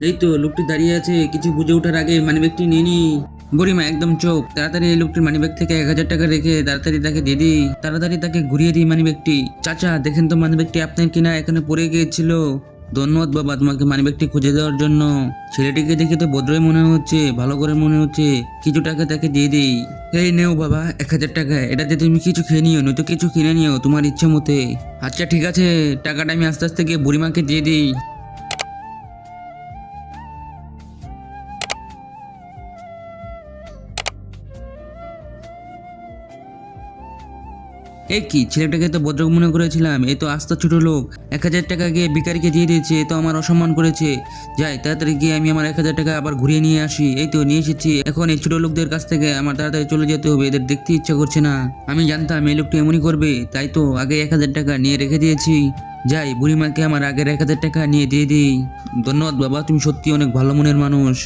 এই তো লোকটি দাঁড়িয়ে আছে, কিছু বুঝে ওঠার আগে মানিব্যাগটি নিয়ে নি। বুড়িমা একদম চোখ, তাড়াতাড়ি এই লোকটির মানিব্যাগ থেকে 1,000 টাকা রেখে তাড়াতাড়ি তাকে দিয়ে দিই, তাড়াতাড়ি তাকে ঘুরিয়ে দিই মানিব্যাগটি। চাচা দেখেন তো মানিব্যাগটি আপনার কিনা, এখানে পড়ে গিয়েছিল। ধন্যবাদ বাবা তোমাকে মানিব্যাগটি খুঁজে দেওয়ার জন্য। ছেলেটিকে দেখে তো ভদ্রই মনে হচ্ছে, ভালো করে মনে হচ্ছে। কিছু টাকা তাকে দিয়ে দিই। এই নেও বাবা 1,000 টাকা, এটাতে তুমি কিছু খেয়ে নিও, নয়তো কিছু কিনে নিও তোমার ইচ্ছে মতে। আচ্ছা ঠিক আছে, টাকাটা আমি আস্তে আস্তে গিয়ে বুড়িমাকে দিয়ে দিই। এ কি, ছেলেটাকে তো ভদ্র মনে করেছিলাম, এ তো আস্ত ছোট লোক। 1,000 টাকা গিয়ে ভিখারিকে দিয়ে দিয়েছে, এ তো আমার অসম্মান করেছে। যাই তাড়াতাড়ি গিয়ে আমি আমার 1,000 টাকা আবার ঘুরিয়ে নিয়ে আসি। এই তো নিয়ে এসেছি, এখন এই ছোট লোকদের কাছ থেকে আমার তাড়াতাড়ি চলে যেতে হবে, এদের দেখতে ইচ্ছা করছে না। আমি জানতাম এই লোকটি এমনই করবে, তাই তো আগে 1,000 টাকা নিয়ে রেখে দিয়েছি। যাই বুড়িমাকে আমার আগের 1,000 টাকা নিয়ে দিয়ে দিই। ধন্যবাদ বাবা, তুমি সত্যি অনেক ভালো মনের মানুষ।